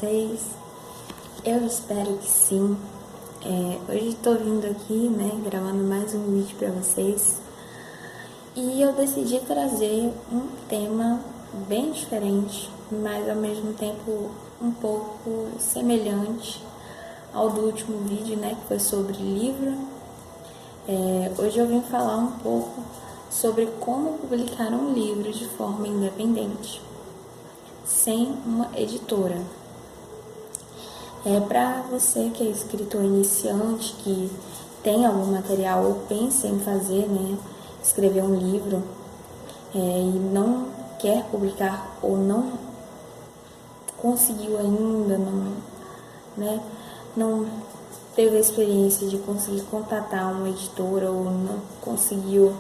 vocês? Eu espero que sim. Hoje estou vindo aqui, gravando mais um vídeo para vocês. E eu decidi trazer um tema bem diferente, mas ao mesmo tempo um pouco semelhante ao do último vídeo, que foi sobre livro. Hoje eu vim falar um pouco sobre como publicar um livro de forma independente, sem uma editora. Para você que é escritor iniciante, que tem algum material ou pensa em fazer, escrever um livro e não quer publicar ou não conseguiu ainda, não teve a experiência de conseguir contatar uma editora ou não conseguiu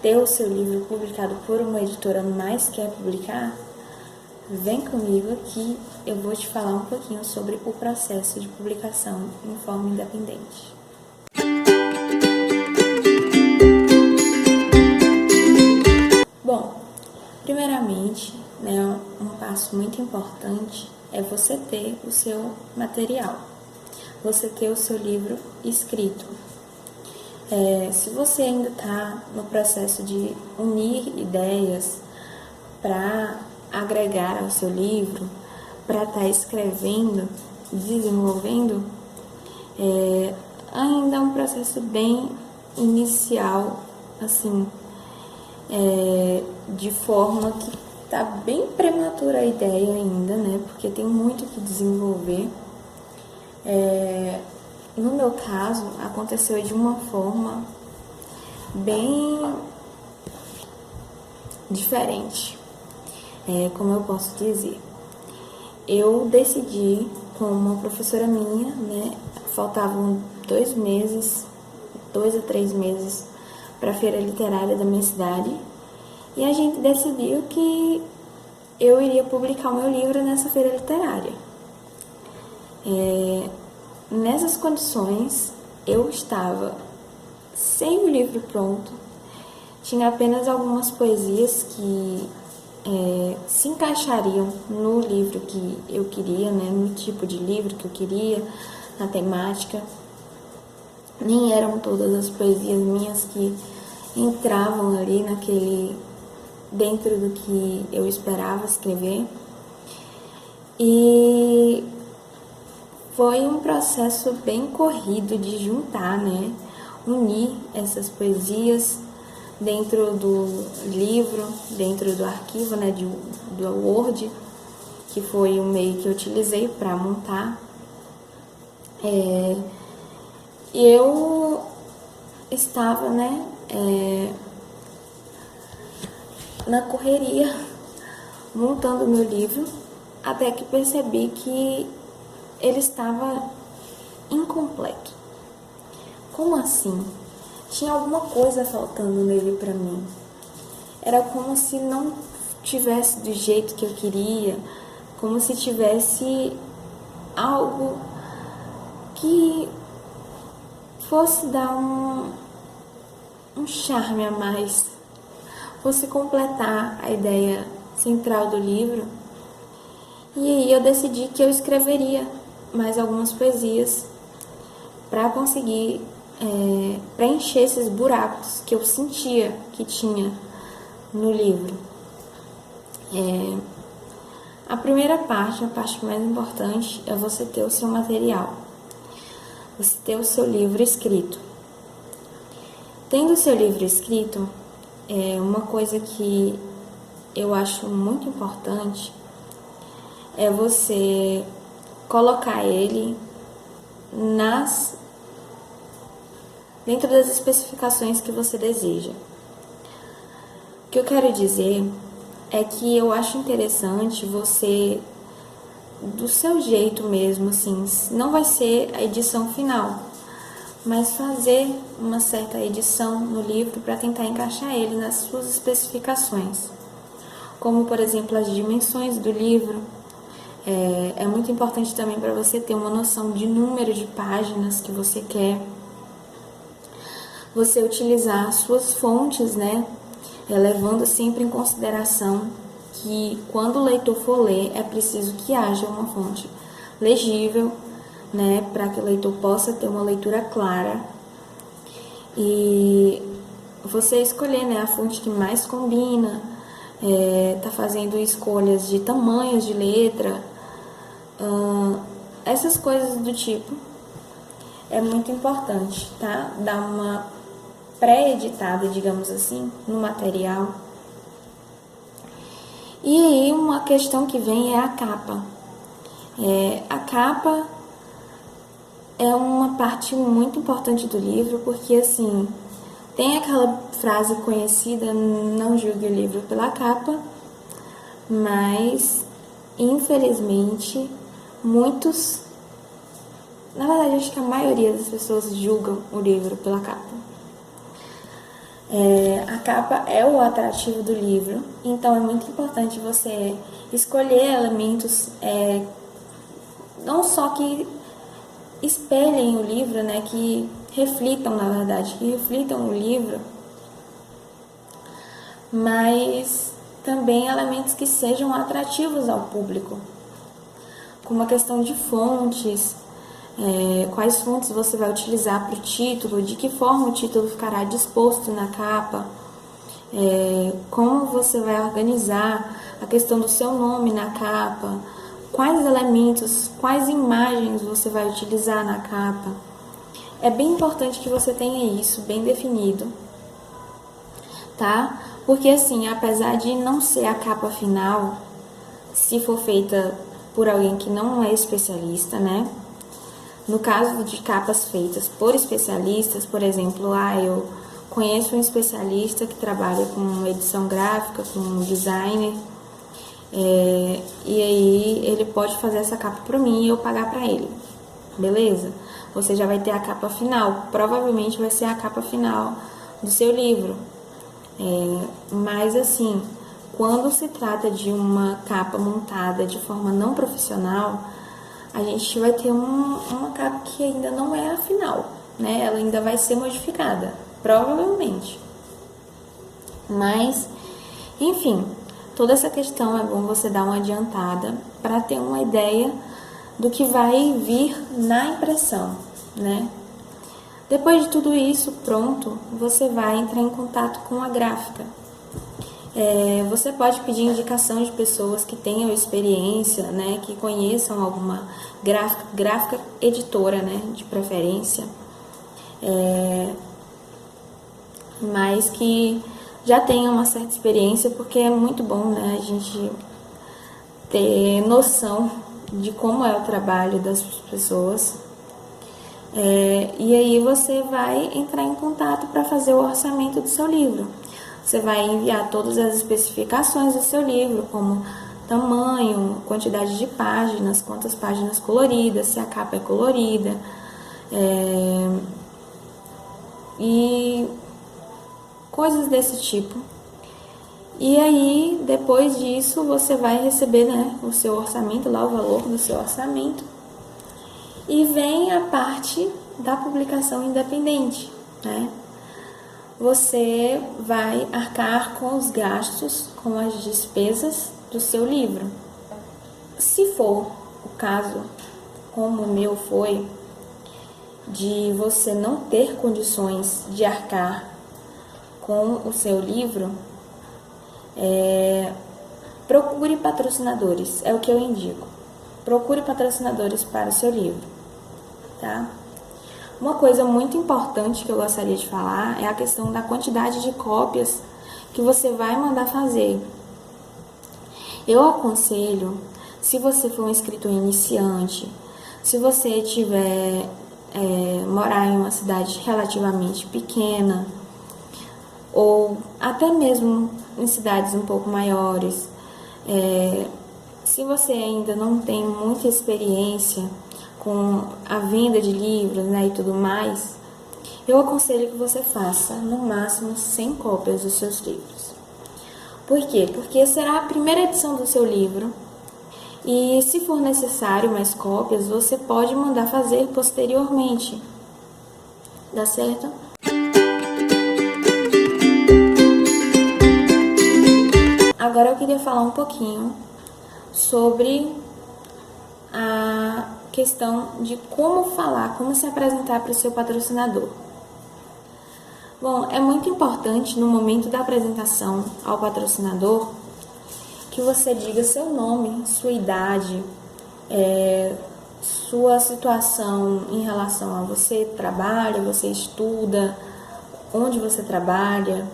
ter o seu livro publicado por uma editora, mas quer publicar, vem comigo que eu vou te falar um pouquinho sobre o processo de publicação em forma independente. Bom, primeiramente, um passo muito importante é você ter o seu material, você ter o seu livro escrito. Se você ainda está no processo de unir ideias para agregar ao seu livro, para estar escrevendo, desenvolvendo, ainda é um processo bem inicial, assim, de forma que está bem prematura a ideia ainda, porque tem muito que desenvolver. No meu caso, aconteceu de uma forma bem diferente. Como eu posso dizer? Eu decidi com uma professora minha, faltavam 2 a 3 meses para a feira literária da minha cidade, e a gente decidiu que eu iria publicar o meu livro nessa feira literária. Nessas condições, eu estava sem o livro pronto, tinha apenas algumas poesias que se encaixariam no livro que eu queria, no tipo de livro que eu queria, na temática. Nem eram todas as poesias minhas que entravam ali dentro do que eu esperava escrever. E foi um processo bem corrido de juntar, unir essas poesias dentro do livro, dentro do arquivo, do Word, que foi o meio que eu utilizei para montar. E eu estava, na correria, montando o meu livro, até que percebi que ele estava incompleto. Como assim? Tinha alguma coisa faltando nele para mim. Era como se não tivesse do jeito que eu queria, como se tivesse algo que fosse dar um charme a mais, fosse completar a ideia central do livro. E aí eu decidi que eu escreveria mais algumas poesias para conseguir preencher esses buracos que eu sentia que tinha no livro. A primeira parte, a parte mais importante, é você ter o seu material, você ter o seu livro escrito. Tendo o seu livro escrito, uma coisa que eu acho muito importante é você colocar ele dentro das especificações que você deseja. O que eu quero dizer é que eu acho interessante você, do seu jeito mesmo, assim, não vai ser a edição final, mas fazer uma certa edição no livro para tentar encaixar ele nas suas especificações. Como, por exemplo, as dimensões do livro. É muito importante também para você ter uma noção de número de páginas que você quer. Você utilizar as suas fontes, levando sempre em consideração que quando o leitor for ler, é preciso que haja uma fonte legível, né, para que o leitor possa ter uma leitura clara e você escolher, né, a fonte que mais combina, tá fazendo escolhas de tamanhos de letra, essas coisas do tipo é muito importante, tá? Dar uma pré-editada, digamos assim, no material. E aí uma questão que vem é a capa. A capa é uma parte muito importante do livro, porque assim, tem aquela frase conhecida, não julgue o livro pela capa, mas infelizmente muitos, na verdade acho que a maioria das pessoas julgam o livro pela capa. A capa é o atrativo do livro, então é muito importante você escolher elementos não só que espelhem o livro, né, que reflitam, na verdade, que reflitam o livro, mas também elementos que sejam atrativos ao público, como a questão de fontes, quais fontes você vai utilizar para o título, de que forma o título ficará disposto na capa, como você vai organizar a questão do seu nome na capa, quais elementos, quais imagens você vai utilizar na capa. É bem importante que você tenha isso bem definido, tá? Porque assim, apesar de não ser a capa final, se for feita por alguém que não é especialista, né? No caso de capas feitas por especialistas, por exemplo, eu conheço um especialista que trabalha com edição gráfica, com designer, e aí ele pode fazer essa capa para mim e eu pagar para ele, beleza? Você já vai ter a capa final, provavelmente vai ser a capa final do seu livro. Mas assim, quando se trata de uma capa montada de forma não profissional, a gente vai ter uma capa que ainda não é a final, né? Ela ainda vai ser modificada, provavelmente. Mas, enfim, toda essa questão é bom você dar uma adiantada para ter uma ideia do que vai vir na impressão, né? Depois de tudo isso pronto, você vai entrar em contato com a gráfica. Você pode pedir indicação de pessoas que tenham experiência, né, que conheçam alguma gráfica editora, né, de preferência, mas que já tenham uma certa experiência, porque é muito bom, né, a gente ter noção de como é o trabalho das pessoas. E aí você vai entrar em contato para fazer o orçamento do seu livro. Você vai enviar todas as especificações do seu livro, como tamanho, quantidade de páginas, quantas páginas coloridas, se a capa é colorida, e coisas desse tipo. E aí, depois disso, você vai receber, né, o seu orçamento, lá o valor do seu orçamento. E vem a parte da publicação independente, né? Você vai arcar com os gastos, com as despesas do seu livro. Se for o caso, como o meu foi, de você não ter condições de arcar com o seu livro, procure patrocinadores, é o que eu indico. Procure patrocinadores para o seu livro, tá? Uma coisa muito importante que eu gostaria de falar é a questão da quantidade de cópias que você vai mandar fazer. Eu aconselho, se você for um escritor iniciante, se você morar em uma cidade relativamente pequena, ou até mesmo em cidades um pouco maiores, se você ainda não tem muita experiência com a venda de livros, né, e tudo mais, eu aconselho que você faça no máximo 100 cópias dos seus livros. Por quê? Porque será a primeira edição do seu livro e, se for necessário mais cópias, você pode mandar fazer posteriormente. Dá certo? Agora eu queria falar um pouquinho sobre a questão de como falar, como se apresentar para o seu patrocinador. Bom, é muito importante no momento da apresentação ao patrocinador que você diga seu nome, sua idade, sua situação em relação a você trabalha, você estuda, onde você trabalha,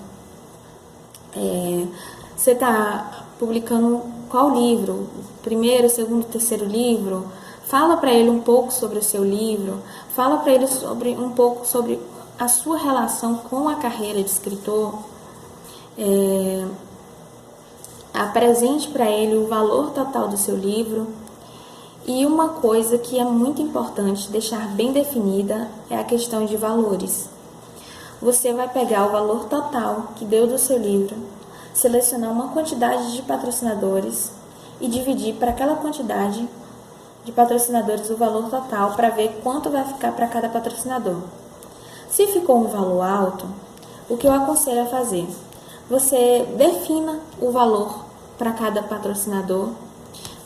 você está publicando qual livro, primeiro, segundo, terceiro livro. Fala para ele um pouco sobre o seu livro, fala para ele um pouco sobre a sua relação com a carreira de escritor. Apresente para ele o valor total do seu livro. E uma coisa que é muito importante deixar bem definida é a questão de valores. Você vai pegar o valor total que deu do seu livro, selecionar uma quantidade de patrocinadores e dividir para aquela quantidade de patrocinadores o valor total para ver quanto vai ficar para cada patrocinador. Se ficou um valor alto, o que eu aconselho a fazer? Você defina o valor para cada patrocinador,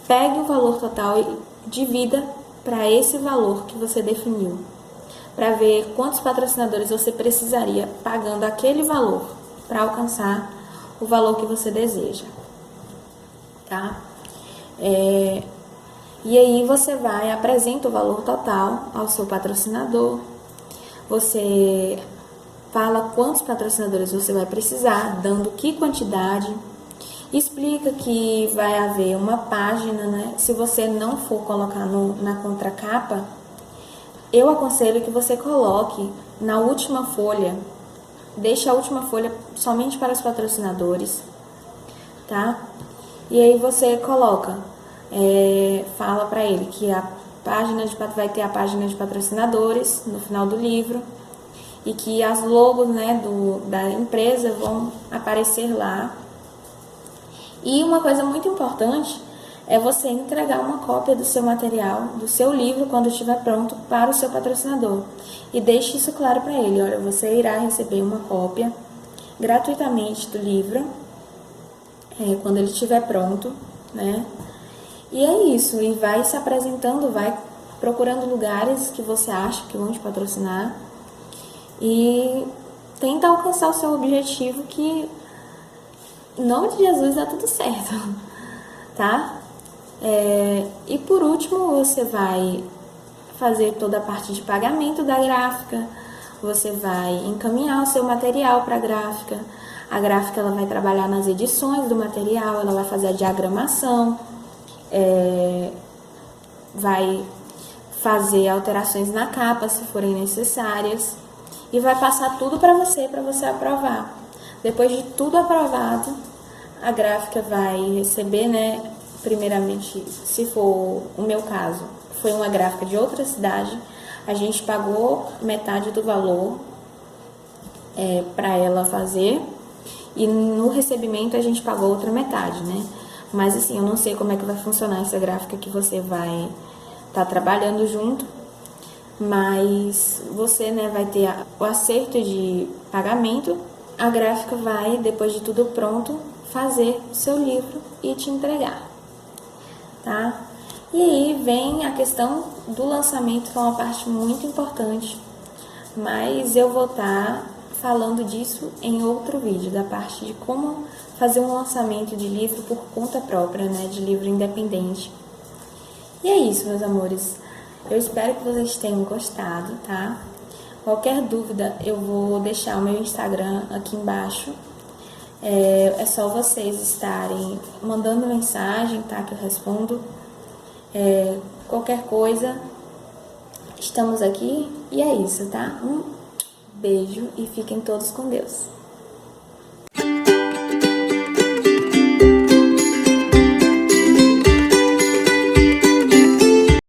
pegue o valor total e divida para esse valor que você definiu, para ver quantos patrocinadores você precisaria pagando aquele valor para alcançar o valor que você deseja, tá? E aí você vai, apresenta o valor total ao seu patrocinador, você fala quantos patrocinadores você vai precisar, dando que quantidade, explica que vai haver uma página, né? Se você não for colocar na contracapa, eu aconselho que você coloque na última folha, deixe a última folha somente para os patrocinadores, tá? E aí você coloca, fala para ele que a página vai ter a página de patrocinadores no final do livro e que as logos, né, da empresa vão aparecer lá. E uma coisa muito importante é você entregar uma cópia do seu material, do seu livro, quando estiver pronto para o seu patrocinador. E deixe isso claro para ele, olha, você irá receber uma cópia gratuitamente do livro, quando ele estiver pronto, né? E é isso, e vai se apresentando, vai procurando lugares que você acha que vão te patrocinar e tenta alcançar o seu objetivo, que em nome de Jesus dá tudo certo, tá? E por último, você vai fazer toda a parte de pagamento da gráfica, você vai encaminhar o seu material para a gráfica ela vai trabalhar nas edições do material, ela vai fazer a diagramação, vai fazer alterações na capa se forem necessárias e vai passar tudo para você aprovar. Depois de tudo aprovado, a gráfica vai receber, né, primeiramente, se for o meu caso, foi uma gráfica de outra cidade, a gente pagou metade do valor para ela fazer e no recebimento a gente pagou outra metade, né? Mas assim, eu não sei como é que vai funcionar essa gráfica que você vai estar trabalhando junto, mas você, né, vai ter o acerto de pagamento. A gráfica vai, depois de tudo pronto, fazer o seu livro e te entregar, tá? E aí vem a questão do lançamento, que é uma parte muito importante, mas eu vou estar falando disso em outro vídeo, da parte de como fazer um lançamento de livro por conta própria, né, de livro independente. E é isso, meus amores. Eu espero que vocês tenham gostado, tá? Qualquer dúvida, eu vou deixar o meu Instagram aqui embaixo. É só vocês estarem mandando mensagem, tá? Que eu respondo. Qualquer coisa, estamos aqui. E é isso, tá? Um beijo e fiquem todos com Deus.